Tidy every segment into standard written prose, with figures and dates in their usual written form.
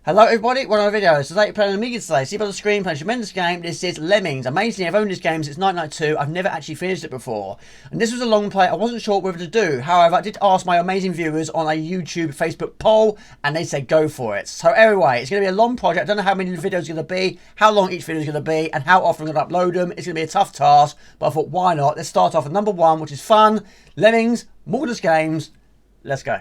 Hello everybody, one of our videos. Today playing on Amiga today. See by the screen, playing a tremendous game. This is Lemmings. Amazingly, I've owned this game since 1992. I've never actually finished it before. And this was a long play. I wasn't sure whether to do. However, I did ask my amazing viewers on a YouTube, Facebook poll, and they said go for it. So anyway, it's going to be a long project. I don't know how many videos are going to be, how long each video is going to be, and how often I'm going to upload them. It's going to be a tough task, but I thought, why not? Let's start off with number one, which is fun. Lemmings, Mortis Games. Let's go.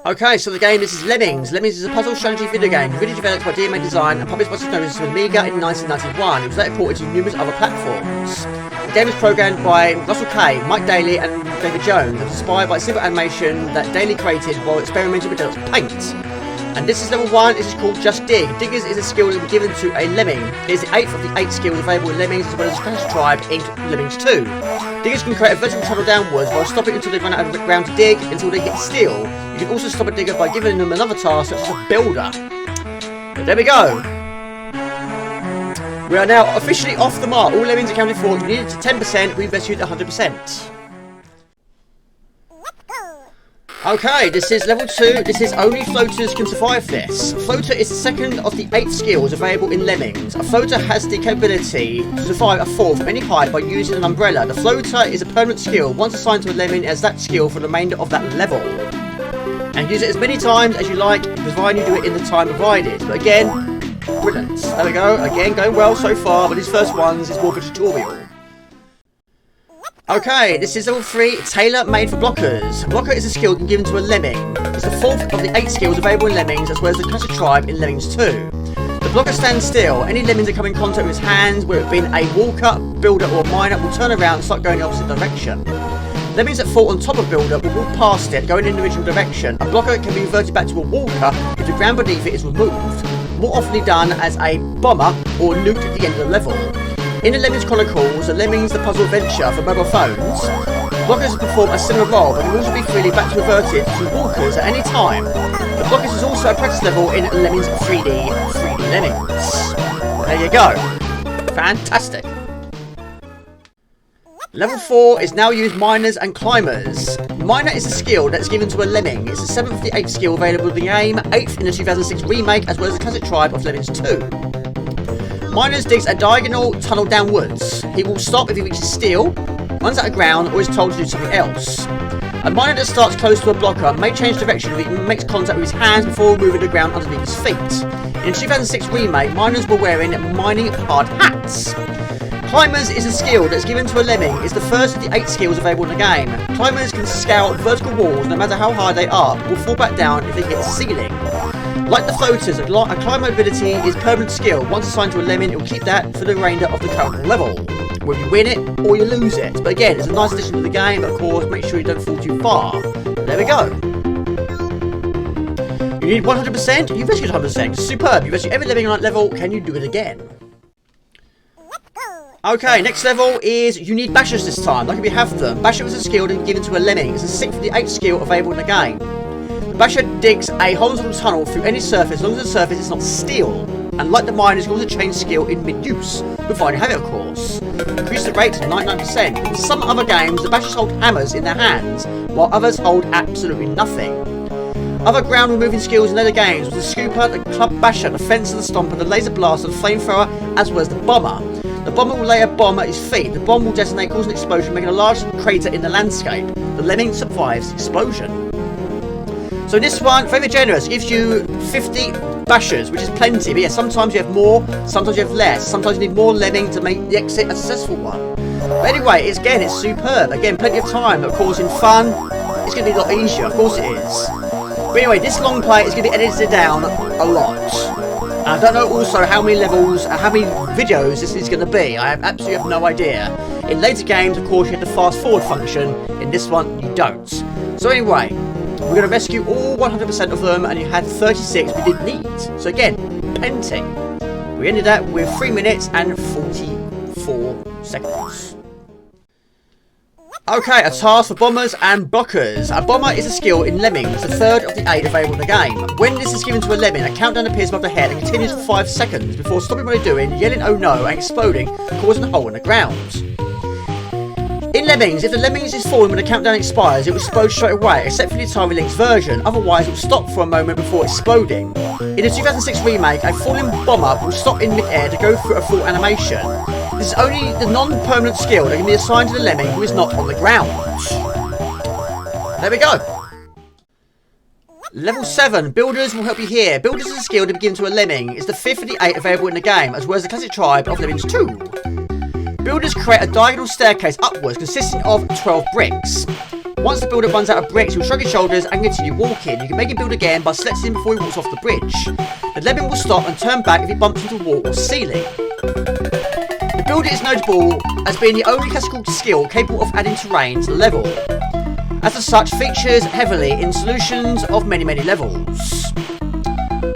Okay, so the game, this is Lemmings. Lemmings is a puzzle strategy video game, originally developed by DMA Design and published by Stairway to Amiga in 1991. It was later ported to numerous other platforms. The game was programmed by Russell Kay, Mike Daly and David Jones. It was inspired by a simple animation that Daly created while experimenting with Deluxe Paint. And this is level 1, this is called Just Dig. Diggers is a skill that will be given to a Lemming. It is the 8th of the 8 skills available in Lemmings, as well as Crash Tribe in Lemmings 2. Diggers can create a vertical tunnel downwards while stopping until they run out of ground to dig, until they hit steel. You can also stop a digger by giving them another task, such as a builder. But there we go. We are now officially off the mark. All Lemmings accounted for. You needed to 10%, we invested 100%. Okay, this is level 2. This is only floaters can survive this. Floater is the second of the 8 skills available in Lemmings. A floater has the capability to survive a fall from any height by using an umbrella. The floater is a permanent skill. Once assigned to a Lemming as that skill for the remainder of that level. And use it as many times as you like, provided you do it in the time provided. But again, brilliant. There we go. Again, going well so far, but these first ones is more of a tutorial. Okay, this is level 3, tailor-made for blockers. Blocker is a skill given to a Lemming. It's the 4th of the 8 skills available in Lemmings, as well as the Classic Tribe in Lemmings 2. The blocker stands still. Any Lemmings that come in contact with his hands, whether it be a walker, builder or miner, will turn around and start going in the opposite direction. Lemmings that fall on top of builder will walk past it, going in the original direction. A blocker can be reverted back to a walker if the ground beneath it is removed. More often done as a bomber or loot at the end of the level. In the Lemmings Chronicles, the Lemmings the Puzzle Adventure for mobile phones, blockers perform a similar role, but can also be freely back to reverted to walkers at any time. The blockers is also a practice level in Lemmings 3D Lemmings. There you go. Fantastic. Level 4 is now used miners and climbers. Miner is a skill that's given to a Lemming. It's the 7th of the 8 skill available in the game, 8th in the 2006 remake, as well as the Classic Tribe of Lemmings 2. Miners digs a diagonal tunnel downwards. He will stop if he reaches steel, runs out of ground, or is told to do something else. A miner that starts close to a blocker may change direction if he makes contact with his hands before moving the ground underneath his feet. In the 2006 remake, miners were wearing mining hard hats. Climbers is a skill that's given to a Lemming. It's the first of the 8 skills available in the game. Climbers can scale vertical walls no matter how high they are, but will fall back down if they hit the ceiling. Like the floaters, a climber ability is a permanent skill. Once assigned to a Lemming, it will keep that for the remainder of the current level. Whether you win it or you lose it. But again, it's a nice addition to the game, but of course, make sure you don't fall too far. There we go. You need 100%? You've rescued 100%. Superb. You've rescued every Lemming on that level. Can you do it again? Okay, next level is you need bashers this time, like if you have them. Basher is a skill given to a Lemming. It's the 6th of the 8 skill available in the game. The basher digs a horizontal tunnel through any surface as long as the surface is not steel. And like the miners, you can also change skill in mid-use, provided you have it of course. Increase the rate to 99%. In some other games, the bashers hold hammers in their hands, while others hold absolutely nothing. Other ground removing skills in other games was the scooper, the club basher, the fencer, the stomper, the laser blaster, the flamethrower, as well as the bomber. The bomber will lay a bomb at his feet. The bomb will detonate, causing an explosion, making a large crater in the landscape. The Lemming survives the explosion. So this one, very generous, gives you 50 bashers, which is plenty. But yeah, sometimes you have more, sometimes you have less. Sometimes you need more Lemming to make the exit a successful one. But anyway, it's superb. Again, plenty of time. Of course, in fun, it's going to be a lot easier. Of course it is. But anyway, this long play is going to be edited down a lot. I don't know also how many levels, how many videos this is going to be. I absolutely have no idea. In later games, of course, you have the fast forward function. In this one, you don't. So anyway, we're going to rescue all 100% of them, and you had 36 we didn't need. So again, plenty. We ended up with 3 minutes and 44 seconds. Okay, a task for bombers and blockers. A bomber is a skill in Lemmings, the third of the 8 available in the game. When this is given to a lemming, a countdown appears above the head and continues for 5 seconds before stopping what they're doing, yelling "oh no" and exploding, causing a hole in the ground. In Lemmings, if the Lemmings is falling when the countdown expires, it will explode straight away, except for the Atari Lynx version, otherwise it will stop for a moment before exploding. In the 2006 remake, a falling bomber will stop in mid-air to go through a full animation. This is only the non-permanent skill that can be assigned to the lemming who is not on the ground. There we go. Level 7, Builders will help you here. Builders is a skill to be given to a lemming. It's the 5th of the 8 available in the game, as well as the classic tribe of Lemmings 2. Builders create a diagonal staircase upwards consisting of 12 bricks. Once the builder runs out of bricks, he'll shrug his shoulders and continue walking. You can make him build again by selecting him before he walks off the bridge. The lemming will stop and turn back if he bumps into a wall or ceiling. The builder is notable as being the only classical skill capable of adding terrain to the level. As such, features heavily in solutions of many levels.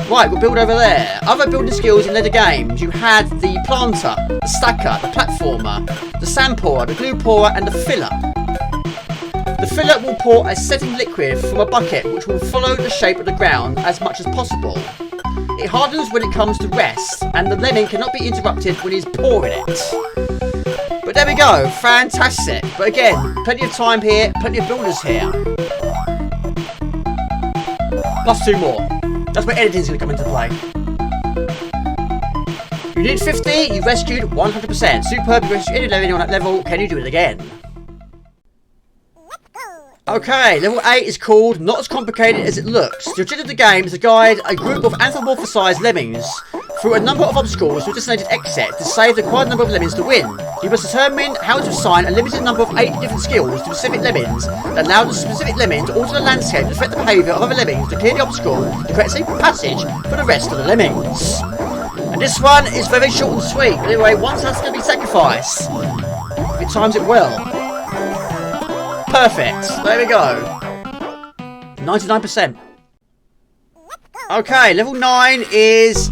Right, we'll build over there. Other building skills in later games, you had the planter, the stacker, the platformer, the sand pourer, the glue pourer, and the filler. The filler will pour a setting liquid from a bucket which will follow the shape of the ground as much as possible. It hardens when it comes to rest, and the lemming cannot be interrupted when he's pouring it. But there we go, fantastic. But again, plenty of time here, plenty of builders here. Plus 2 more. That's where editing's going to come into play. You did 50, you rescued 100%. Superb, you rescued any lemming on that level. Can you do it again? Okay, level 8 is called Not As Complicated As It Looks. The objective of the game is to guide a group of anthropomorphized lemmings through a number of obstacles to a designated exit to save the required number of lemmings to win. You must determine how to assign a limited number of 8 different skills to specific lemmings that allow the specific lemming to alter the landscape to affect the behaviour of other lemmings to clear the obstacle to create a safe passage for the rest of the lemmings. And this one is very short and sweet, but anyway, once that's going to be sacrificed, if it times it well. Perfect. There we go. 99%. Okay, level 9 is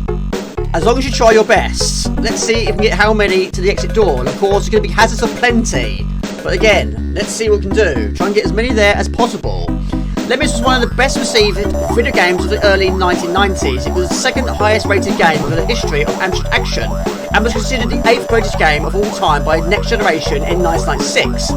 as long as you try your best. Let's see if we can get how many to the exit door. And of course, it's going to be hazards of plenty. But again, let's see what we can do. Try and get as many there as possible. Lemmings was one of the best received video games of the early 1990s. It was the second highest rated game in the history of action and was considered the 8th greatest game of all time by Next Generation in 1996.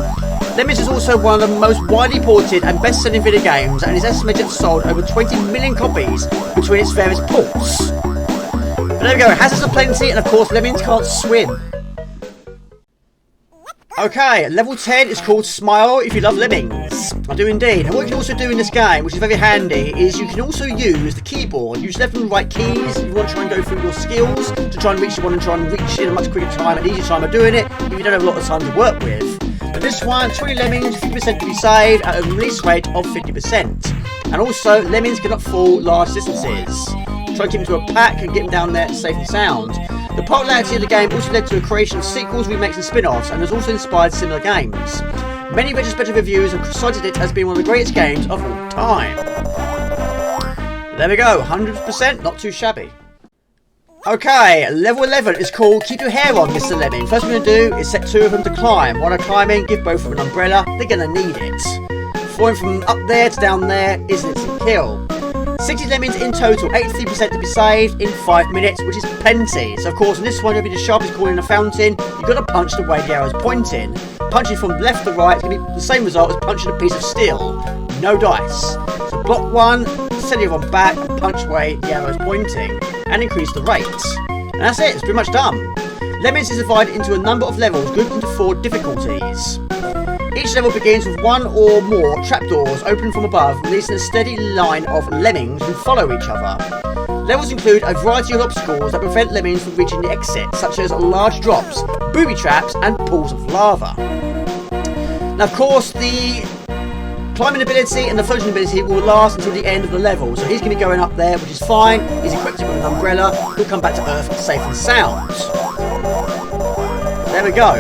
Lemmings is also one of the most widely ported and best-selling video games and is estimated to have sold over 20 million copies between its various ports. But there we go, hazards are plenty, and of course Lemmings can't swim. Okay, level 10 is called Smile If You Love Lemmings. I do indeed. And what you can also do in this game, which is very handy, is you can also use the keyboard. Use left and right keys if you want to try and go through your skills to try and reach the one and try and reach in a much quicker time and easier time of doing it if you don't have a lot of time to work with. But this one, 20 lemmings, 50% to be saved at a release rate of 50%. And also, lemmings cannot fall large distances. Try and keep them to a pack and get them down there safe and sound. The popularity of the game also led to a creation of sequels, remakes and spin-offs, and has also inspired similar games. Many retrospective reviews have cited it as being one of the greatest games of all time. There we go, 100%, not too shabby. Okay, level 11 is called Keep Your Hair On, Mr. Lemming. First we're going to do is set 2 of them to climb. While they're climbing, give both of them an umbrella. They're going to need it. Falling from up there to down there is an instant kill. 60 lemmings in total, 83% to be saved in 5 minutes, which is plenty. So of course, in this one, you'll be the sharpest corner in a fountain. You've got to punch the way the arrow's pointing. Punching from left to right is going to be the same result as punching a piece of steel. No dice. So block one, send the other one back, and punch the way the arrow's pointing, and increase the rate. And that's it, it's pretty much done. Lemmings is divided into a number of levels, grouped into 4 difficulties. Each level begins with 1 or more trapdoors open from above, releasing a steady line of lemmings who follow each other. Levels include a variety of obstacles that prevent lemmings from reaching the exit, such as large drops, booby traps, and pools of lava. Now, of course, the climbing ability and the floating ability will last until the end of the level. So he's going to be going up there, which is fine. He's equipped with an umbrella. He'll come back to Earth safe and sound. There we go.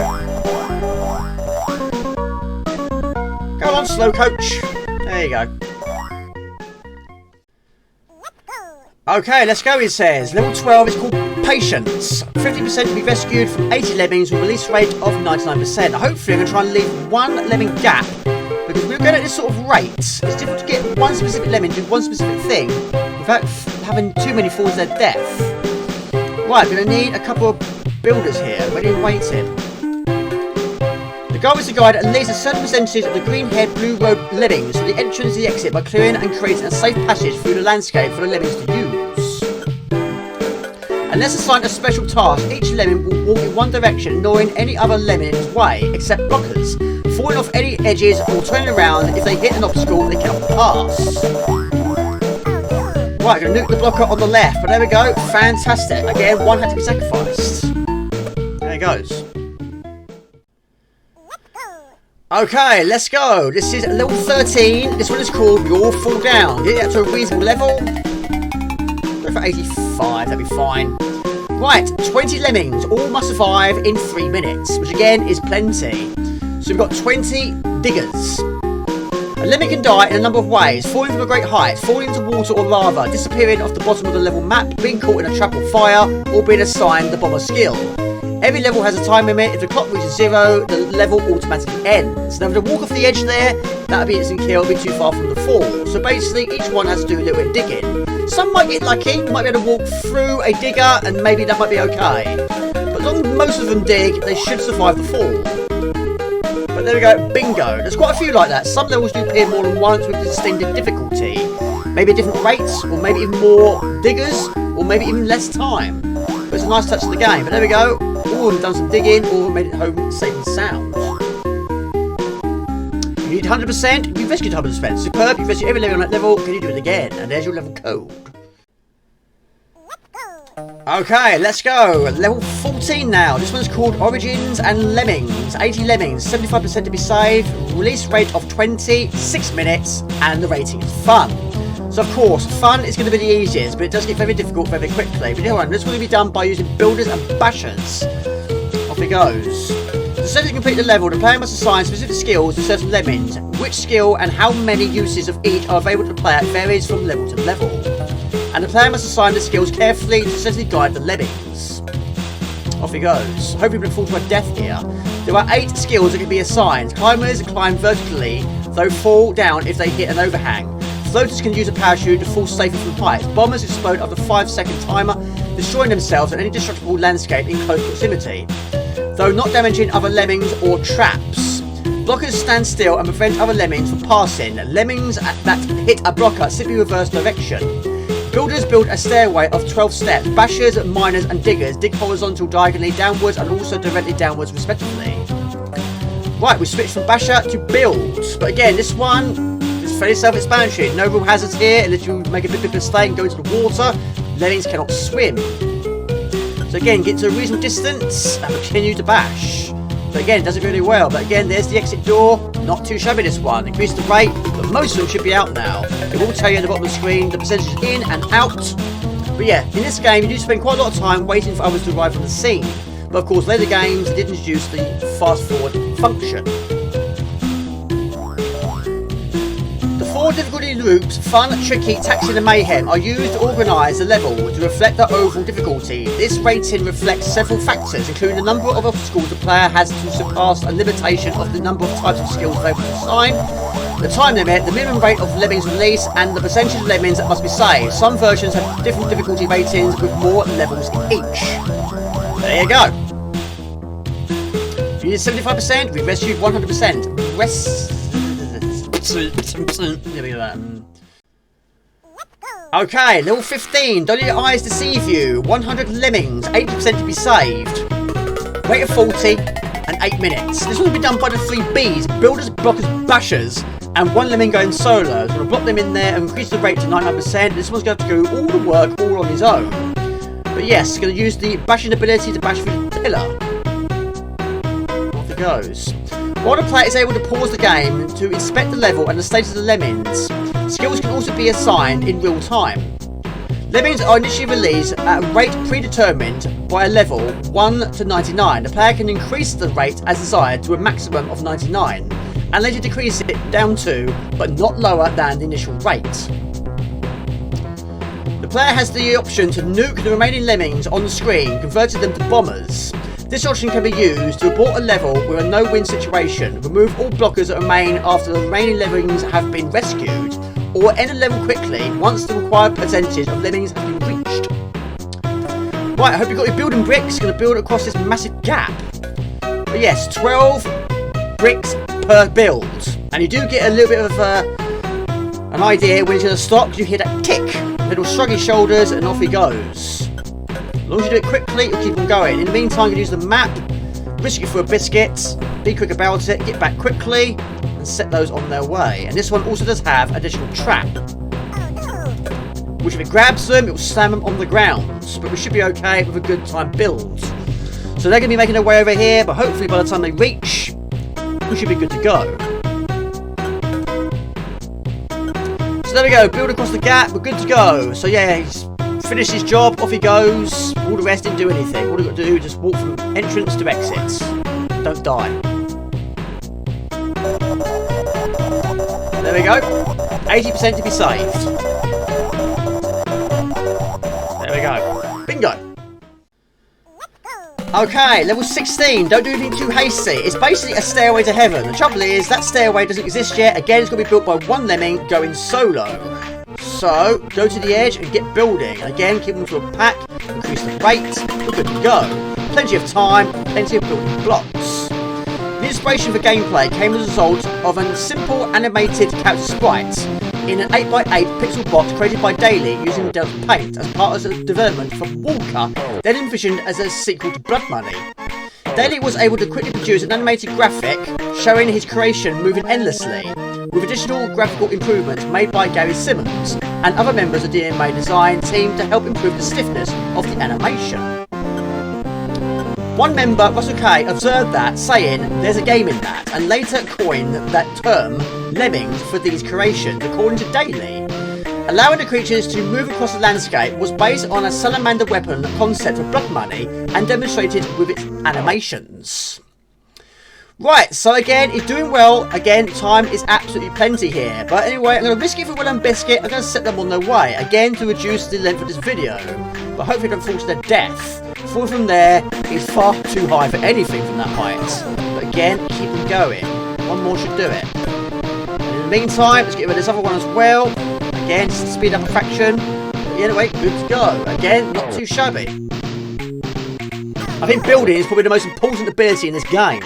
Go on, slow coach. There you go. Okay, let's go, he says. Level 12 is called Patience. 50% to be rescued from 80 lemmings with a release rate of 99%. Hopefully I'm going to try and leave one lemming gap, because we're going at this sort of rate. It's difficult to get one specific lemming to do one specific thing without having too many fall to their death. Right, we're going to need a couple of builders here, ready and waiting. The goal is to guide at least a certain percentage of the green-haired, blue-robed lemmings to the entrance and the exit by clearing and creating a safe passage through the landscape for the lemmings to use. Unless assigned a special task, each lemming will walk in one direction, ignoring any other lemming in its way, except blockers, falling off any edges or turning around if they hit an obstacle they cannot pass. Right, going to nuke the blocker on the left, but there we go, fantastic. Again, one had to be sacrificed. There it goes. Okay, let's go. This is level 13. This one is called You'll Fall Down. Get it up to a reasonable level. Go for 85, that'd be fine. Right, 20 lemmings, all must survive in 3 minutes, which again is plenty. So we've got 20 diggers. A lemming can die in a number of ways: falling from a great height, falling into water or lava, disappearing off the bottom of the level map, being caught in a trap or fire, or being assigned the bomber skill. Every level has a time limit. If the clock reaches 0, the level automatically ends. Now, if they walk off the edge there, that'll be instant kill, it'll be too far from the fall. So basically, each one has to do a little bit of digging. Some might get lucky, you might be able to walk through a digger, and maybe that might be okay. But as long as most of them dig, they should survive the fall. But there we go, bingo. There's quite a few like that. Some levels do appear more than once with extended difficulty. Maybe at different rates, or maybe even more diggers, or maybe even less time. But it's a nice touch to the game. But there we go. All of them done some digging, all made it home safe and sound. You need 100%, you've rescued 100%. Superb, you've rescued every level on that level. Can you do it again? And there's your level code. Okay, let's go. Level 14 now. This one's called Origins and Lemmings. 80 lemmings, 75% to be saved, release rate of 26 minutes, and the rating is fun. So of course, fun is going to be the easiest, but it does get very difficult very quickly. But anyway, this will be done by using builders and bashers. Off it goes. To set to complete the level, the player must assign specific skills to certain lemmings. Which skill and how many uses of each are available to the player varies from level to level. And the player must assign the skills carefully to successfully guide the lemmings. Off he goes. Hopefully we don't fall to our death here. There are 8 skills that can be assigned. Climbers climb vertically, though fall down if they hit an overhang. Floaters can use a parachute to fall safely from heights. Bombers explode after a 5-second timer, destroying themselves in any destructible landscape in close proximity, though not damaging other lemmings or traps. Blockers stand still and prevent other lemmings from passing. Lemmings that hit a blocker simply reverse direction. Builders build a stairway of 12 steps. Bashers, miners and diggers dig horizontal, diagonally, downwards and also directly downwards respectively. Right, we switch from basher to build. But again, this one is fairly self-explanatory. No real hazards here unless you make a big mistake and go into the water. Lemmings cannot swim. So again, get to a reasonable distance and continue to bash. So again, it does it really well. But again, there's the exit door. Not too shabby, this one. Increase the rate, but most of them should be out now. It will tell you at the bottom of the screen the percentages in and out. But yeah, in this game, you do spend quite a lot of time waiting for others to arrive on the scene. But of course, later games did introduce the fast forward function. The 4 difficulty loops, fun, tricky, taxing and mayhem, are used to organise the level to reflect the overall difficulty. This rating reflects several factors, including the number of obstacles the player has to surpass, a limitation of the number of types of skills available to assign, the time limit, the minimum rate of lemmings release, and the percentage of lemmings that must be saved. Some versions have different difficulty ratings with more levels in each. There you go. You need 75%, we rescued 100%. Okay, level 15. Don't let your eyes deceive you. 100 lemmings, 80% to be saved. Rate of 40 and 8 minutes. This will be done by the 3 Bs: builders, blockers, bashers, and 1 lemming going solo. So I'm going to block them in there and increase the rate to 99%. This one's going to have to do all the work all on his own. But yes, going to use the bashing ability to bash through the pillar. Off it goes. While the player is able to pause the game to inspect the level and the status of the lemmings, skills can also be assigned in real time. Lemmings are initially released at a rate predetermined by a level 1 to 99. The player can increase the rate as desired to a maximum of 99, and later decrease it down to, but not lower than, the initial rate. The player has the option to nuke the remaining lemmings on the screen, converting them to bombers. This option can be used to abort a level with a no-win situation, remove all blockers that remain after the remaining lemmings have been rescued, or end a level quickly once the required percentage of lemmings has been reached. Right, I hope you've got your building bricks. Going to build across this massive gap. But yes, 12 bricks per build. And you do get a little bit of an idea when it's going to stop, because you hear that tick. Then he'll shrug his shoulders and off he goes. As long as you do it quickly, you'll keep on going. In the meantime, you can use the map, risk it for a biscuit, be quick about it, get back quickly, and set those on their way. And this one also does have additional trap, which if it grabs them, it will slam them on the ground. But we should be okay with a good time build. So they're going to be making their way over here, but hopefully by the time they reach, we should be good to go. So there we go, build across the gap, we're good to go. So yeah, he's finished his job, off he goes. All the rest didn't do anything. All we've got to do is just walk from entrance to exits. Don't die. There we go. 80% to be saved. There we go. Bingo. Okay, level 16. Don't do anything too hasty. It's basically a stairway to heaven. The trouble is, that stairway doesn't exist yet. Again, it's going to be built by one lemming going solo. So, go to the edge and get building. And again, keep them to a pack, increase the rate, we're good to go. Plenty of time, plenty of building blocks. The inspiration for gameplay came as a result of a simple animated character sprite in an 8x8 pixel box created by Daily using Delta Paint as part of the development from Walker, then envisioned as a sequel to Blood Money. Daily was able to quickly produce an animated graphic showing his creation moving endlessly, with additional graphical improvements made by Gary Simmons and other members of the DMA design team to help improve the stiffness of the animation. One member, Russell Kay, observed that, saying, "There's a game in that," and later coined that term, Lemmings, for these creations, according to Daily. Allowing the creatures to move across the landscape was based on a salamander weapon concept for Blood Money and demonstrated with its animations. Right, so again, he's doing well. Again, time is absolutely plenty here. But anyway, I'm going to risk it for Will and Biscuit. I'm going to set them on their way. Again, to reduce the length of this video. But hopefully they don't fall to their death. Falling from there is far too high for anything from that height. But again, keep them going. One more should do it. And in the meantime, let's get rid of this other one as well. Again, just to speed up a fraction. But anyway, good to go. Again, not too shabby. I think building is probably the most important ability in this game.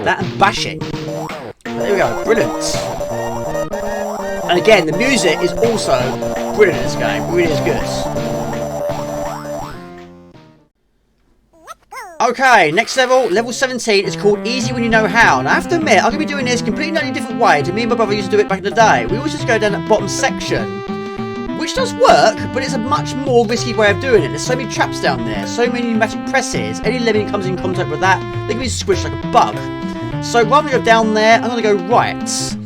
That and bashing. There we go, brilliant. And again, the music is also brilliant in this game. It really is good. Okay, next level, level 17, is called Easy When You Know How. And I have to admit, I'm going to be doing this completely different way to me and my brother used to do it back in the day. We always just go down that bottom section, which does work, but it's a much more risky way of doing it. There's so many traps down there, so many pneumatic presses. Any lemming comes in contact with that, they can be squished like a bug. So rather than go down there, I'm going to go right.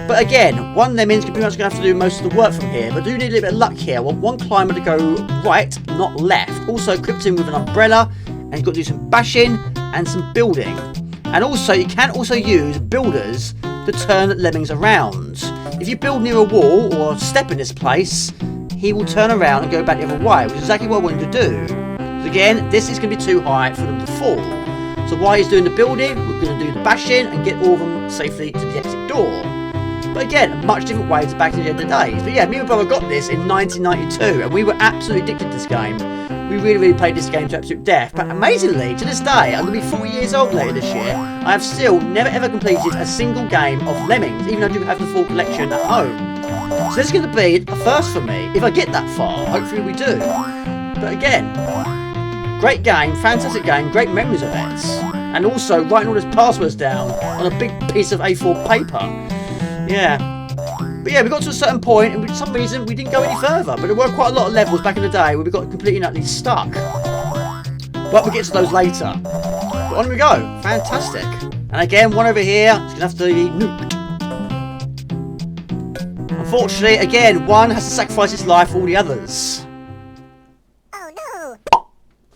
But again, one lemming's pretty much going to have to do most of the work from here. But I do need a little bit of luck here. I want one climber to go right, not left. Also equipped him with an umbrella. And you've got to do some bashing and some building. And also, you can also use builders to turn lemmings around. If you build near a wall or step in this place, he will turn around and go back the other way, which is exactly what I want him to do. So again, this is going to be too high for them to fall. So while he's doing the building, we're going to do the bashing and get all of them safely to the exit door. But again, a much different way to back in the end of the days. But yeah, me and my brother got this in 1992, and we were absolutely addicted to this game. We really played this game to absolute death. But amazingly, to this day, I'm going to be 40 years old later this year, I have still never ever completed a single game of Lemmings, even though I do have the full collection at home. So this is going to be a first for me, if I get that far. Hopefully we do. But again, great game, fantastic game, great memories of it. And also writing all those passwords down on a big piece of A4 paper. Yeah. But yeah, we got to a certain point, and for some reason we didn't go any further. But there were quite a lot of levels back in the day where we got completely and utterly stuck. But we'll get to those later. But on we go. Fantastic. And again, one over here is going to have to be nuked. Unfortunately, again, one has to sacrifice its life for all the others. Oh no!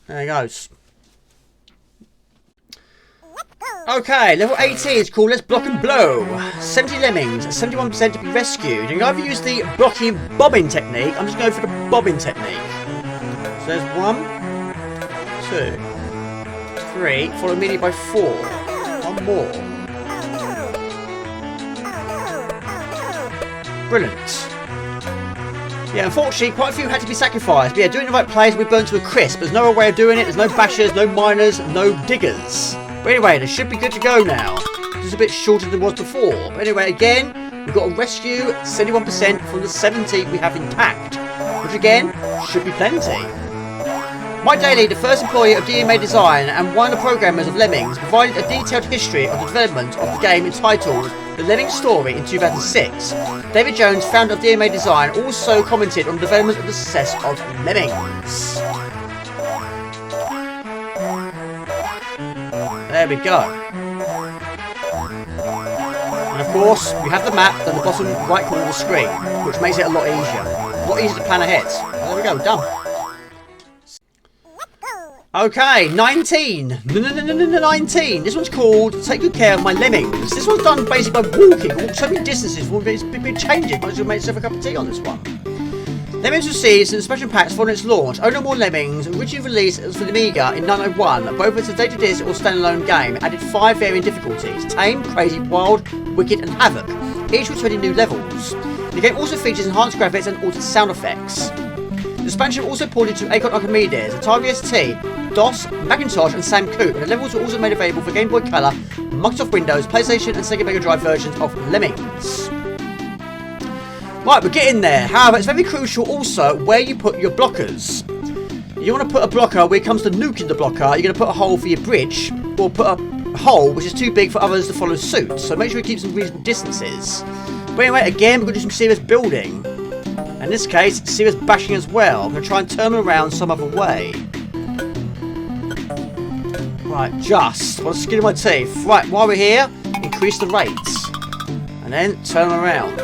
There he goes. Okay, level 18 is called Let's Block and Blow. 70 lemmings, 71% to be rescued. You can either use the blocking bobbing technique. I'm just going for the bobbing technique. So there's 1, 2, 3, followed immediately by 4. One more. Brilliant. Yeah, unfortunately, quite a few had to be sacrificed. But yeah, doing the right plays, we burnt to a crisp. There's no other way of doing it. There's no bashers, no miners, no diggers. But anyway, they should be good to go now. This is a bit shorter than it was before. But anyway, again, we've got to rescue 71% from the 70 we have intact. Which again, should be plenty. Mike Daly, the first employee of DMA Design and one of the programmers of Lemmings, provided a detailed history of the development of the game entitled The Lemmings Story in 2006. David Jones, founder of DMA Design, also commented on the development of the success of Lemmings. There we go. And of course, we have the map at the bottom right corner of the screen, which makes it a lot easier. A lot easier to plan ahead. There we go, done. Okay, 19. 19. This one's called Take Good Care of My Lemmings. This one's done basically by walking so many distances. It's been changing. Might as well make yourself a cup of tea on this one. Lemmings received some special packs following its launch. Oh No More Lemmings, originally released for the Amiga in 1901, both as a data disc or standalone game, added 5 varying difficulties: Tame, Crazy, Wild, Wicked and Havoc, each with 20 new levels. The game also features enhanced graphics and altered sound effects. The expansion also ported to Acorn Archimedes, Atari ST, DOS, Macintosh and Sam Cooke, and the levels were also made available for Game Boy Color, Microsoft Windows, PlayStation and Sega Mega Drive versions of Lemmings. Right, we're getting there. However, it's very crucial also where you put your blockers. You want to put a blocker where it comes to nuking the blocker. You're going to put a hole for your bridge, or put a hole which is too big for others to follow suit. So make sure you keep some reasonable distances. But anyway, again, we're going to do some serious building. In this case, serious bashing as well. I'm going to try and turn them around some other way. Right, just. I want to skin my teeth. Right, while we're here, increase the rates. And then turn them around.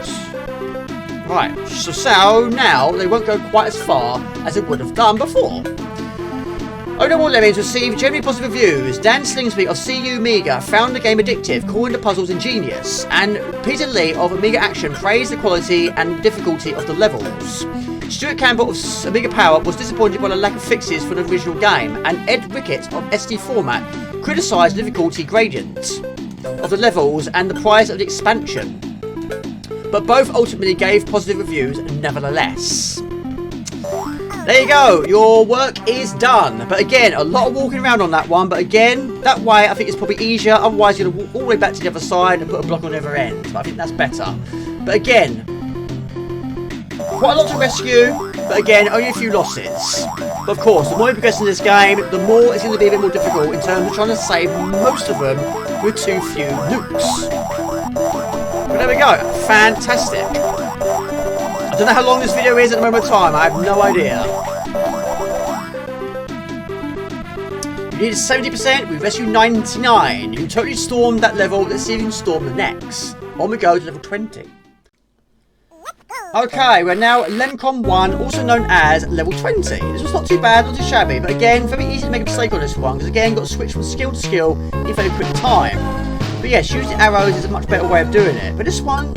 Right, so now they won't go quite as far as it would have done before. Oh No More Lemmings received generally positive reviews. Dan Slingsby of CU Amiga found the game addictive, calling the puzzles ingenious, and Peter Lee of Amiga Action praised the quality and difficulty of the levels. Stuart Campbell of Amiga Power was disappointed by the lack of fixes for the original game, and Ed Rickett of SD Format criticised the difficulty gradient of the levels and the price of the expansion. But both ultimately gave positive reviews nevertheless. There you go, your work is done. But again, a lot of walking around on that one. But again, that way I think it's probably easier. Otherwise, you're going to walk all the way back to the other side and put a block on the other end. But I think that's better. But again, quite a lot to rescue. But again, only a few losses. But of course, the more you progress in this game, the more it's going to be a bit more difficult in terms of trying to save most of them with too few nukes. But there we go, fantastic. I don't know how long this video is at the moment of time, I have no idea. You needed 70%, we rescued 99. You totally stormed that level, let's see if you can storm the next. On we go to level 20. Okay, we're now at Lemcom 1, also known as level 20. This was not too bad, not too shabby, but again, very easy to make a mistake on this one, because again, got to switch from skill to skill in very quick time. But yes, using arrows is a much better way of doing it. But this one,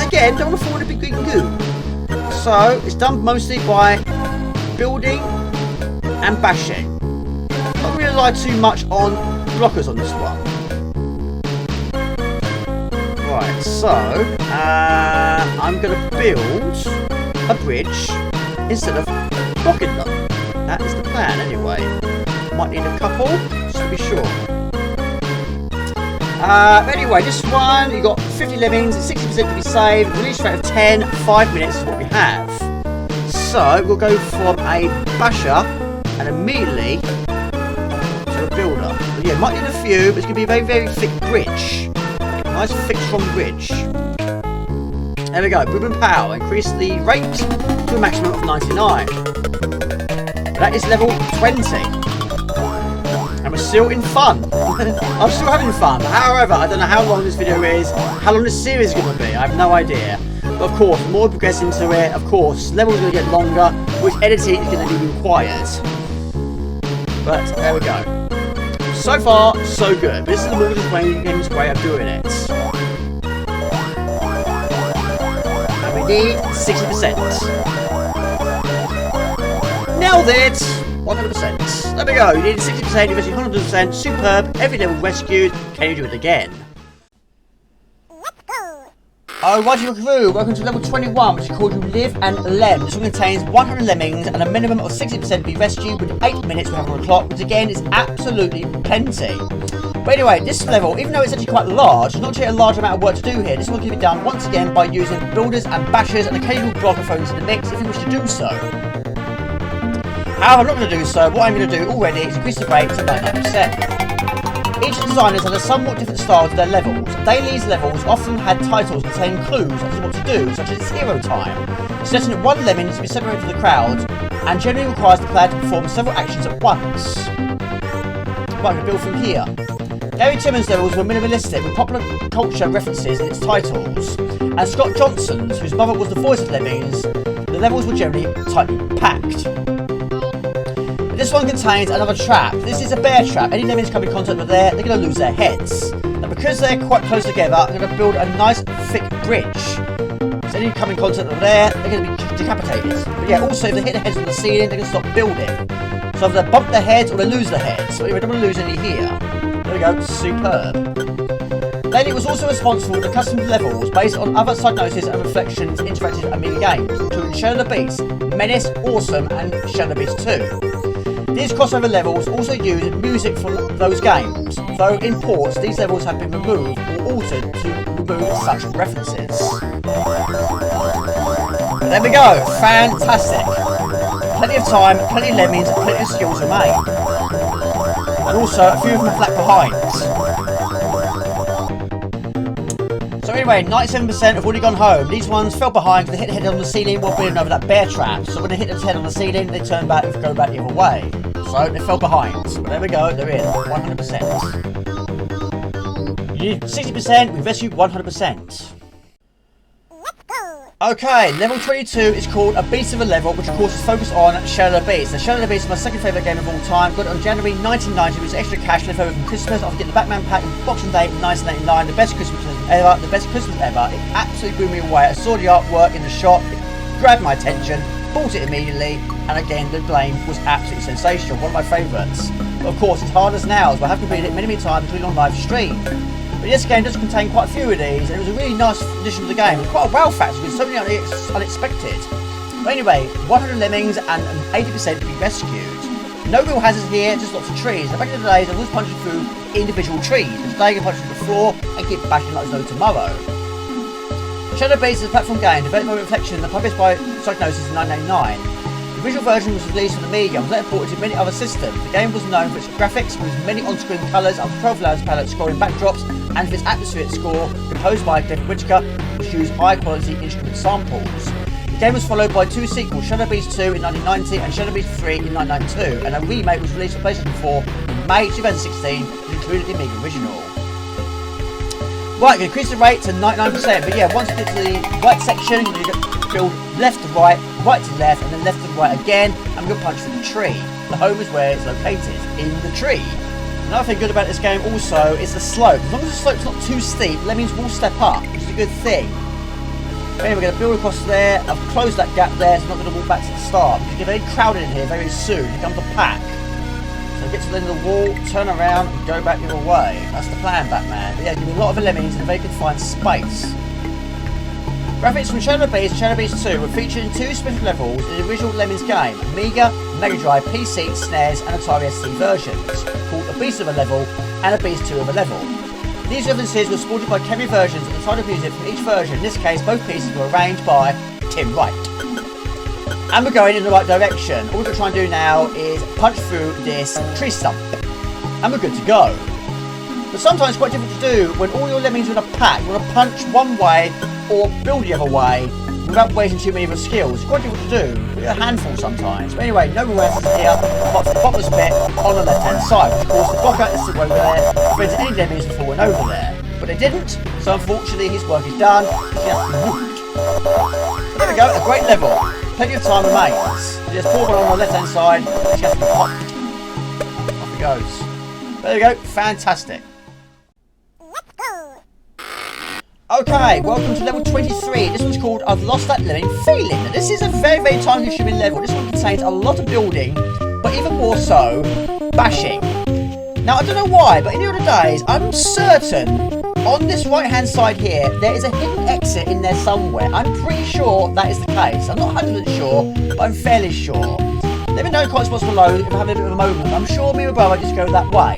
again, don't want to fall in a big green goo. So, it's done mostly by building and bashing. Don't really rely too much on blockers on this one. Right, so, I'm going to build a bridge instead of blocking them. That is the plan anyway. Might need a couple, just to be sure. Anyway, this one, you got 50 lemmings, 60% to be saved, release rate of 10, 5 minutes is what we have. So, we'll go from a basher and immediately to a builder. But yeah, might need a few, but it's going to be a very, very thick bridge. Nice thick, strong bridge. There we go, boom and pow, increase the rate to a maximum of 99. That is level 20. And we're still in fun. I'm still having fun. However, I don't know how long this video is, how long this series is going to be. I have no idea. But of course, the more we progress into it, of course, levels are going to get longer, which editing is going to be required. But there we go. So far, so good. This is the Morgan's way of doing it. And we need 60%. Nailed it! 100%. There we go. You need 60%, you basically 100%. Superb. Every level rescued. Can you do it again? Let's go. Oh, righty crew, welcome to level 21, which is called You Live and Lem. This one contains 100 lemmings and a minimum of 60% to be rescued with 8 minutes we have on the clock, which again is absolutely plenty. But anyway, this level, even though it's actually quite large, there's not actually a large amount of work to do here. This one can be done once again by using builders and bashers and occasional blocker phones in the mix if you wish to do so. However, I'm not going to do so. What I'm going to do already is increase the rate to 99%. Each designer has a somewhat different style to their levels. Dailies levels often had titles containing clues as to what to do, such as it's hero time, suggesting that one lemming needs to be separated from the crowd, and generally requires the player to perform several actions at once. Right, I'm going to build from here. Gary Timmons' levels were minimalistic, with popular culture references in its titles, and Scott Johnson's, whose mother was the voice of Lemmings, the levels were generally tightly packed. This one contains another trap. This is a bear trap. Any lemmings come in contact with there, they're going to lose their heads. And because they're quite close together, I'm going to build a nice thick bridge. So any come in contact with there, they're going to be decapitated. But yeah, also if they hit their heads on the ceiling, they're going to stop building. So either they bump their heads or they lose their heads. So anyway, I don't want to lose any here. There we go, superb. Then it was also responsible for the custom levels based on other Psygnosis and Reflections interactive Amiga games, including Shadow the Beast, Menace, Awesome, and Shadow the Beast 2. These crossover levels also use music from those games, though in ports these levels have been removed or altered to remove such references. But there we go, fantastic. Plenty of time, plenty of lemmings, and plenty of skills remain. And also a few of them are flat behind. So anyway, 97% have already gone home. These ones fell behind because they hit their head on the ceiling while building over that bear trap. So when they hit their head on the ceiling, they turn back and go back the other way. So they fell behind. But there we go, they're in. 100%. You need 60%, we rescued 100%. Let's go. Okay, level 22 is called A Beast of a Level, which of course is focused on Shadow the Beast. Now, Shadow the Beast is my second favourite game of all time. Got it on January 1990 with extra cash left over from Christmas after getting the Batman pack on Boxing Day in 1989. The best Christmas ever, the best Christmas ever. It absolutely blew me away. I saw the artwork in the shop, it grabbed my attention, bought it immediately, and again, the game was absolutely sensational. One of my favourites. But of course, it's hard as nails, but I have completed it many times, including on live stream. But this game does contain quite a few of these, and it was a really nice addition to the game. It was quite a wow factor with so many unexpected. But anyway, 100 lemmings and 80% to be rescued. No real hazards here, just lots of trees. Now, back in the days, I was punching through individual trees, and today I can punch through the floor and keep bashing like there's no tomorrow. Shadow Beast is a platform game developed by Reflection and published by Psygnosis in 1989. The original version was released on the Amiga and was later ported to many other systems. The game was known for its graphics, with many on-screen colours, and 12 layers palette scoring backdrops, and for its atmospheric score, composed by David Whitaker, which used high-quality instrument samples. The game was followed by two sequels, Shadow Beast 2 in 1990 and Shadow Beast 3 in 1992, and a remake was released for PlayStation 4 in May 2016, which included the Amiga original. Right, you can increase the rate to 99%, but yeah, once you get to the right section, you build left to right to left, and then left to right again, and we're going to punch through the tree. The home is where it's located, in the tree. Another thing good about this game also is the slope. As long as the slope's not too steep, lemmings will step up, which is a good thing. But anyway, we're going to build across there. I've closed that gap there, so I'm not going to walk back to the start, because you get very crowded in here very soon. It becomes a pack. So get to the end of the wall, turn around, and go back the other way. That's the plan, Batman. But yeah, give me a lot of lemmings in a very confined space. Graphics from Shadow Beast and Shadow Beast 2 were featured in two special levels in the original Lemmings game, Amiga, Mega Drive, PC, SNES and Atari ST versions, called A Beast of a Level and A Beast 2 of a Level. These references were supported by cameo versions of the title music from each version. In this case, both pieces were arranged by Tim Wright. And we're going in the right direction. All we're going to try and do now is punch through this tree stump. And we're good to go. But sometimes it's quite difficult to do when all your lemmings are in a pack. You want to punch one way or build the other way without wasting too many of the skills. It's quite difficult to do, a handful sometimes. But anyway, no reverses here, apart from the bottomless bit on the left-hand side. Of course, the blocker is still over there, preventing any Lemmings from falling over there. But it didn't, so unfortunately his work is done. So there we go, a great level. Plenty of time remains. There's poor one on the left-hand side. She has to be popped. Off it goes. There we go, fantastic. Let's go. Okay, welcome to level 23. This one's called I've Lost That Lemming Feeling. Now, this is a very, very time-consuming level. This one contains a lot of building, but even more so, bashing. Now, I don't know why, but in the other days, I'm certain on this right-hand side here, there is a hidden exit in there somewhere. I'm pretty sure that is the case. I'm not 100% sure, but I'm fairly sure. Let me know in the comments box below if I'm having a bit of a moment. I'm sure me and my brother just go that way.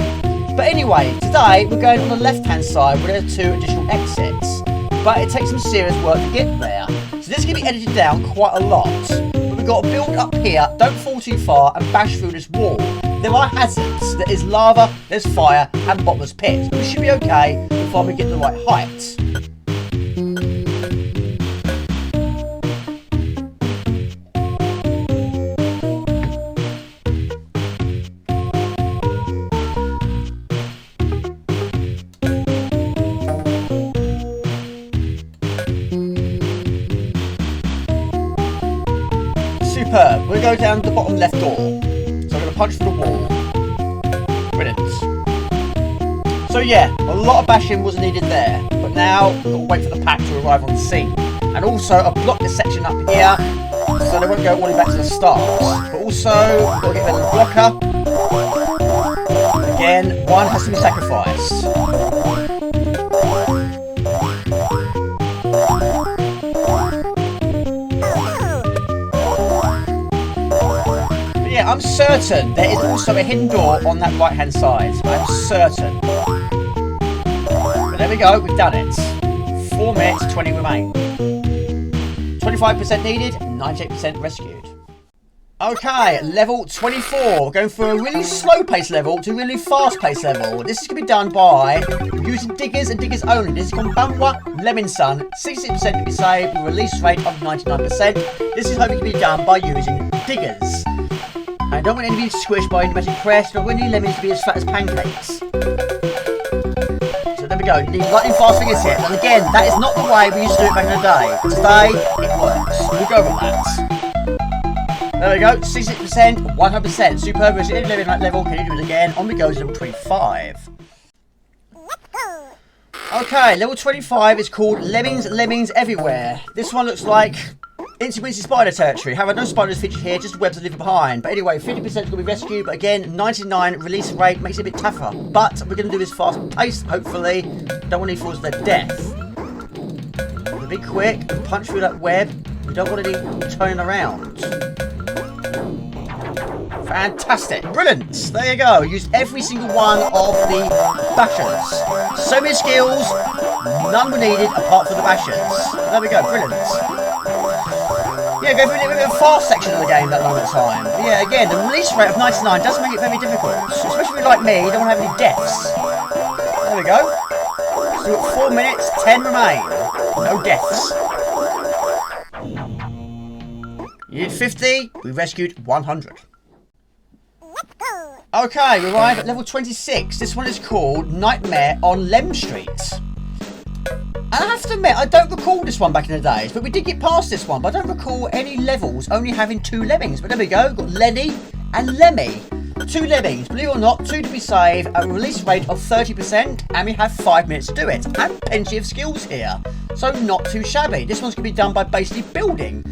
But anyway, today we're going on the left-hand side where there are 2 additional exits. But it takes some serious work to get there. So this can be edited down quite a lot. But we've got to build up here, don't fall too far, and bash through this wall. There are hazards. There is lava, there's fire, and bottomless pits. But we should be okay before we get the right height. Superb. We'll go down the bottom left door. So I'm going to punch through the wall. Brilliant. So yeah, a lot of bashing was needed there. But now we've got to wait for the pack to arrive on the scene. And also I've blocked this section up here so they won't go all the way back to the start. But also, we've got to get rid of the blocker. Again, one has to be sacrificed. Yeah, I'm certain there is also a hidden door on that right hand side. I'm certain. But there we go, we've done it. 4 minutes, 20 remain. 25% needed, 98% rescued. Okay, level 24. We're going from a really slow pace level to a really fast pace level. This is going to be done by using diggers and diggers only. This is called Bamwa Lemon Sun. 60% to be saved with a release rate of 99%. This is hoping to be done by using diggers. I don't want any to be squished by any magic crest, but I want any lemons to be as fat as pancakes. So there we go, you need lightning fast fingers here. And again, that is not the way we used to do it back in the day. Today, it works. We'll go with that. There we go, 60%, 100%. Superb, if you didn't live in that level, can you do it again? On we go to level 25. Let's go. Okay, level 25 is called Lemmings Everywhere. This one looks like Incy Wincy Spider territory. However, no spiders featured here, just webs to leave behind. But anyway, 50% is going to be rescued, but again, 99 release rate makes it a bit tougher. But we're going to do this fast paced, hopefully. Don't want any falls to their death. We'll be quick and punch through that web. We don't want any turning around. Fantastic. Brilliant. There you go. Use every single one of the bashers. So many skills, none were needed apart from the bashers. There we go. Brilliant. Yeah, go for a little bit of a fast section of the game at that moment of time. But yeah, again, the release rate of 99 does make it very difficult. Especially like me, you don't want to have any deaths. There we go. So we've got 4 minutes, 10 remain. No deaths. You did 50, we rescued 100. Let's go. Okay, we arrive at level 26. This one is called Nightmare on Lem Street. And I have to admit, I don't recall this one back in the days, but we did get past this one, but I don't recall any levels only having 2 lemmings. But there we go, we've got Lenny and Lemmy. 2 lemmings, believe it or not, 2 to be saved, at a release rate of 30%, and we have 5 minutes to do it. And plenty of skills here, so not too shabby. This one's going to be done by basically building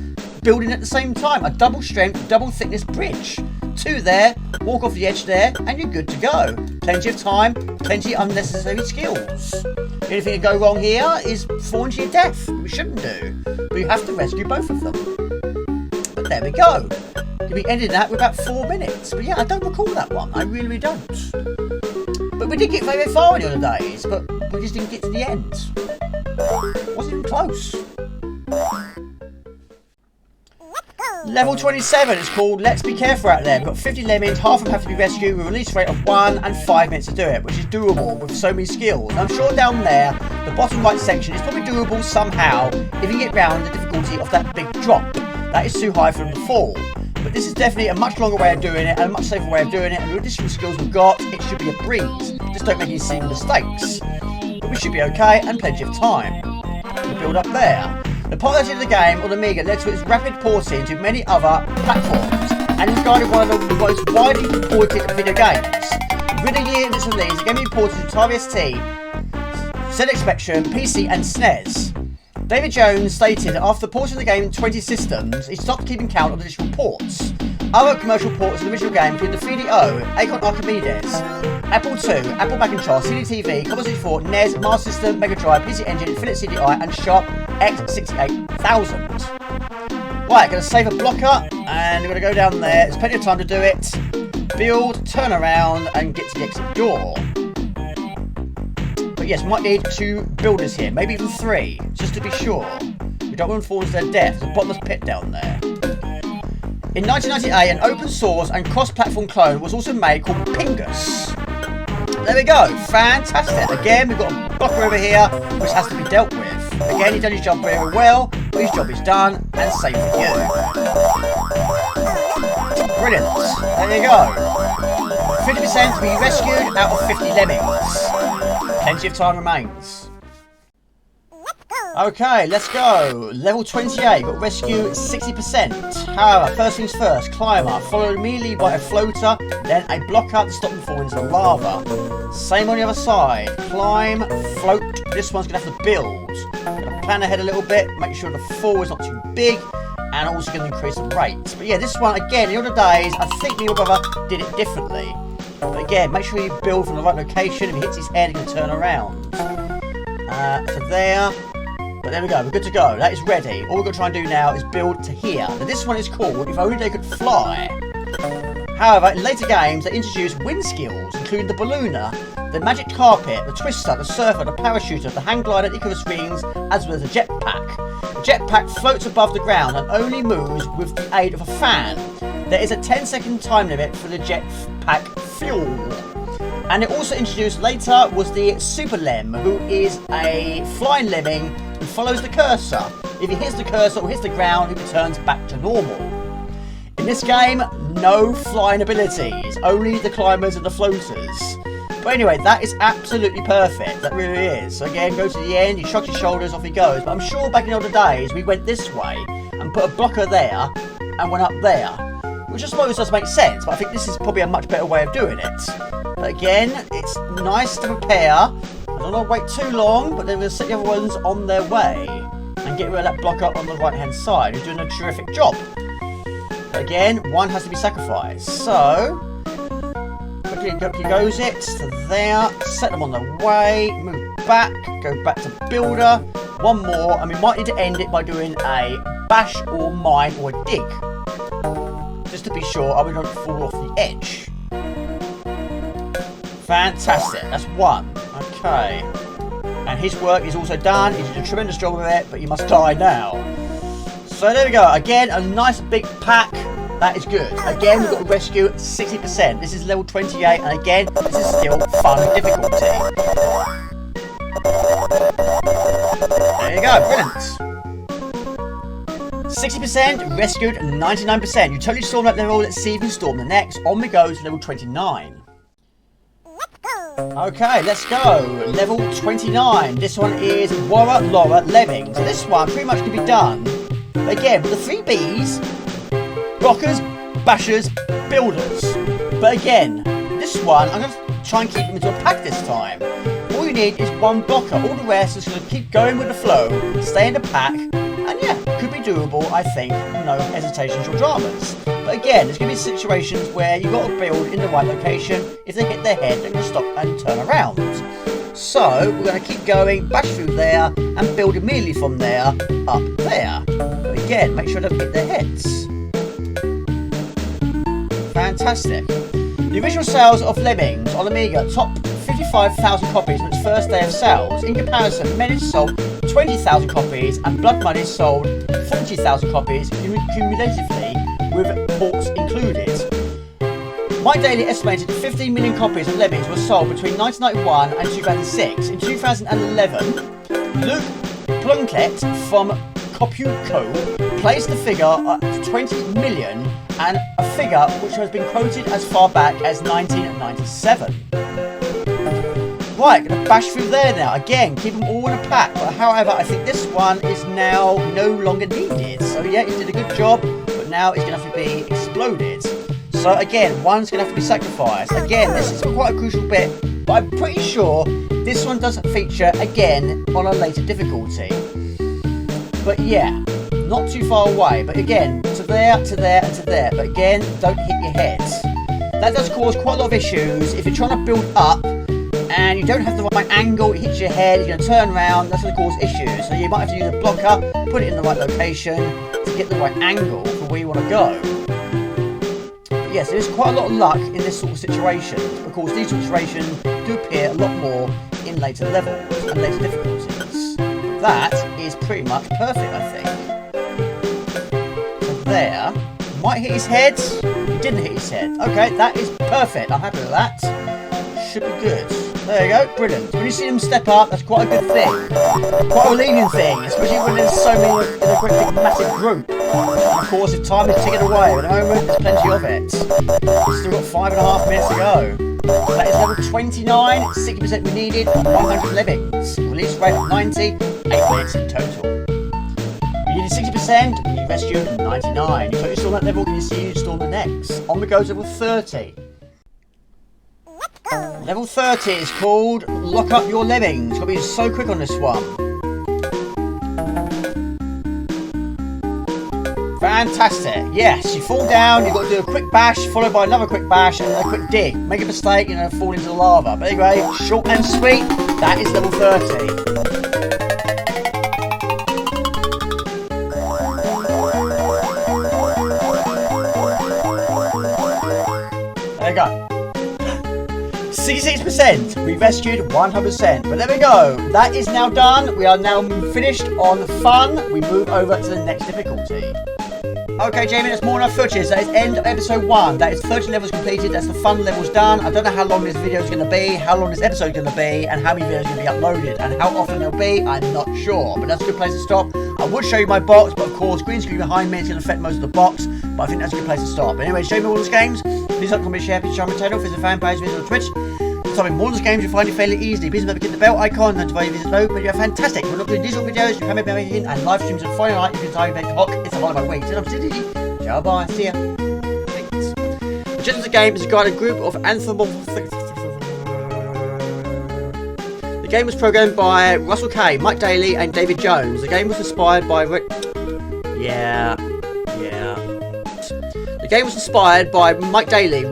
at the same time. A double strength, double thickness bridge. 2 there, walk off the edge there, and you're good to go. Plenty of time, plenty of unnecessary skills. The only thing that go wrong here is fall into your death. We shouldn't do. But you have to rescue both of them. But there we go. We ended that with about 4 minutes. But yeah, I don't recall that one. I really don't. But we did get very, very far in the other days, but we just didn't get to the end. Wasn't even close. Let's go. Level 27 is called Let's Be Careful Out There. We've got 50 lemmings, half of them have to be rescued with a release rate of 1 and 5 minutes to do it, which is doable with so many skills. And I'm sure down there, the bottom right section is probably doable somehow if you get round the difficulty of that big drop. That is too high for them to fall. But this is definitely a much longer way of doing it and a much safer way of doing it. And with the additional skills we've got, it should be a breeze. Just don't make any silly mistakes. But we should be okay and plenty of time. We'll build up there. The popularity of the game on Amiga led to its rapid porting to many other platforms and is regarded one of the most widely ported video games. Within a year of its release, the game was ported to Atari ST, ZX Spectrum, PC and SNES. David Jones stated that after porting the game in 20 systems, he stopped keeping count of additional ports. Other commercial ports of the original game include the 3DO, Acorn Archimedes, Apple II, Apple Macintosh, CD-TV, Commodore 64, NES, Master System, Mega Drive, PC Engine, Infinite CDI and Sharp X68000. Right, going to save a blocker and we're going to go down there. There's plenty of time to do it. Build, turn around and get to the exit door. But yes, we might need 2 builders here, maybe even 3, just to be sure. We don't want them to fall into their death. There's a bottomless pit down there. In 1998, an open source and cross-platform clone was also made called Pingus. There we go, fantastic. Again, we've got a blocker over here, which has to be dealt with. Again, he's done his job very well, but his job is done, and same for you. Brilliant, there you go. 50% to be rescued out of 50 lemmings. Plenty of time remains. Okay, let's go. Level 28, got rescue 60%. However, first things first, climber, followed immediately by a floater, then a blocker to stop them falling into the lava. Same on the other side, climb, float. This one's going to have to build. Gonna plan ahead a little bit, make sure the fall is not too big, and also going to increase the rate. But yeah, this one, again, in the other days, I think me and my brother did it differently. But again, make sure you build from the right location. If he hits his head, he can turn around. So there. But there we go, we're good to go. That is ready. All we've got to try and do now is build to here. Now this one is called If Only They Could Fly. However, in later games, they introduced wind skills, including the ballooner, the magic carpet, the twister, the surfer, the parachuter, the hang glider, the Icarus wings, as well as the jetpack. The jetpack floats above the ground and only moves with the aid of a fan. There is a 10-second time limit for the jetpack fuel. And it also introduced later was the Super Lem, who is a flying lemming who follows the cursor. If he hits the cursor or hits the ground, he returns back to normal. In this game, no flying abilities, only the climbers and the floaters. But anyway, that is absolutely perfect, that really is. So again, go to the end, he shrugs his shoulders, off he goes. But I'm sure back in the older days, we went this way and put a blocker there and went up there. Which I suppose does make sense, but I think this is probably a much better way of doing it. But again, it's nice to prepare. I don't want to wait too long, but then we'll set the other ones on their way and get rid of that blocker on the right-hand side, who's doing a terrific job. But again, one has to be sacrificed. So, quickly goes it to there, set them on their way, move back, go back to builder, one more, and we might need to end it by doing a bash or mine or a dig. Just to be sure we don't fall off the edge. Fantastic, that's one. Okay. And his work is also done. He did a tremendous job with it, but you must die now. So there we go. Again, a nice big pack. That is good. Again, we've got to rescue 60%. This is level 28, and again, this is still fun difficulty. There you go, brilliant. 60% rescued, 99%. You totally stormed that level. Let's see if you storm the next. On we go to level 29. Okay, let's go. Level 29. This one is Warra Laura Lemmings. So this one pretty much can be done. Again, with the 3 Bs, blockers, bashers, builders. But again, this one, I'm going to try and keep them into a pack this time. All you need is 1 blocker. All the rest is going to keep going with the flow, stay in the pack, and yeah, could be doable, I think, no hesitations or dramas. But again, there's going to be situations where you've got to build in the right location. If they hit their head, they're going to stop and turn around. So, we're going to keep going, bash through there, and build immediately from there, up there. But again, make sure they don't hit their heads. Fantastic. The original sales of Lemmings on Amiga topped 55,000 copies on its first day of sales. In comparison, Menace sold 20,000 copies and Blood Money sold 40,000 copies cumulatively with ports included. Mike Daly estimated 15 million copies of Lemmings were sold between 1991 and 2006. In 2011, Luke Plunkett from Copuco placed the figure at 20 million, and a figure which has been quoted as far back as 1997. Right, gonna bash through there now. Again, keep them all in a pack. But however, I think this one is now no longer needed. So yeah, he did a good job, but now it's gonna have to be exploded. So again, one's gonna have to be sacrificed. Again, this is quite a crucial bit, but I'm pretty sure this one doesn't feature again on a later difficulty. But yeah, not too far away. But again, to there, to there, and to there. But again, don't hit your head. That does cause quite a lot of issues if you're trying to build up and you don't have the right angle, it hits your head, you're going to turn around, that's going to cause issues. So you might have to use a blocker, put it in the right location to get the right angle for where you want to go. But yes, there's quite a lot of luck in this sort of situation. Of course, these sort of situations do appear a lot more in later levels and later difficulties. That is pretty much perfect, I think. So there, might hit his head, he didn't hit his head. Okay, that is perfect, I'm happy with that. Should be good. There you go, brilliant. When you see them step up, that's quite a good thing. Quite a relieving thing, especially when there's so many in a great big massive group. And of course, if time is ticking away, at the moment, there's plenty of it. Still got 5.5 minutes to go. That is level 29, 60% we needed, 100 Lemmings. Release rate of 90, 8 minutes in total. We needed 60%, we rescued 99. You totally storm that level, can you see you storm the next? On we go to level 30. Level 30 is called Lock Up Your Lemmings. Got to be so quick on this one. Fantastic. Yes, you fall down, you've got to do a quick bash, followed by another quick bash, and then a quick dig. Make a mistake, you're going to fall into the lava. But anyway, short and sweet, that is level 30. There you go. 66%, we rescued 100%, but there we go, that is now done. We are now finished on fun. We move over to the next difficulty. Okay, Jamie, that's more than enough footage. That is end of episode 1. That is 30 levels completed. That's the fun levels done. I don't know how long this video is going to be, how long this episode is going to be, and how many videos are going to be uploaded, and how often they'll be. I'm not sure, but that's a good place to stop. I would show you my box, but of course, green screen behind me is going to affect most of the box, but I think that's a good place to stop. But anyway, show me all those games. Please like, comment, share, please share my channel. Visit the fan page, visit on Twitch. Type in Morden's Games, you'll find it fairly easily. Please remember to hit the bell icon and to visit below. But you're fantastic. We're not doing digital videos, you can make everything, and live streams on Friday night. You can type in Hock. It's a holiday week. Ciao, bye. See ya. Thanks. The gist of the game is a guided group of anthropomorphic. The game was programmed by Russell Kay, Mike Daly, and David Jones. The game was inspired by. Yeah. The game was inspired by Mike Daly.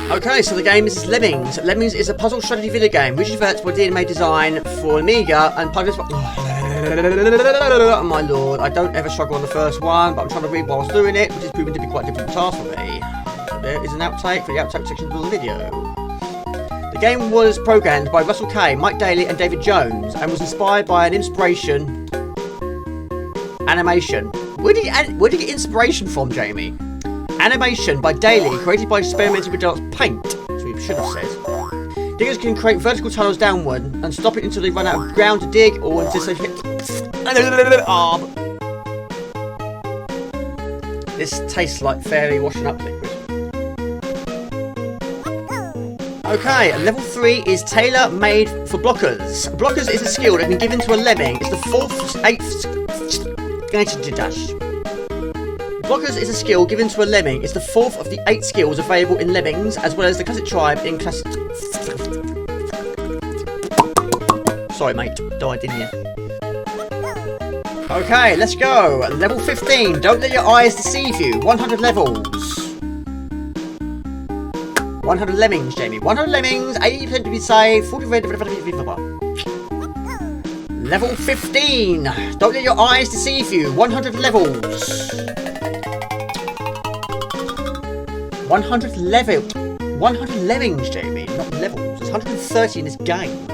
Okay, so the game is Lemmings. Lemmings is a puzzle strategy video game, which is developed by DMA Design for Amiga and published by... Oh my lord, I don't ever struggle on the first one, but I'm trying to read while I was doing it, which is proving to be quite a difficult task for me. So there is an outtake for the outtake section of the video. The game was programmed by Russell Kay, Mike Daly and David Jones, and was inspired by an inspiration... animation. Where did you get inspiration from, Jamie? Animation by Daly, created by experimenting with Dark's paint, as we should have said. Diggers can create vertical tunnels downward and stop it until they run out of ground to dig or until they hit... This tastes like fairly washing up liquid. Okay, level 3 is tailor-made for blockers. Blockers is a skill that has been given to a lemming. It's the 4th, 8th... Blockers is a skill given to a lemming. It's the 4th of the 8 skills available in Lemmings, as well as the classic tribe in classic... Sorry mate, died didn't you? Okay, let's go. Level 15, don't let your eyes deceive you. 100 levels. 100 Lemmings, Jamie. 100 Lemmings, 80% to be saved, 40%... Level 15, don't let your eyes deceive you. 100 levels. 100 Lemmings, Jamie, not levels. There's 130 in this game.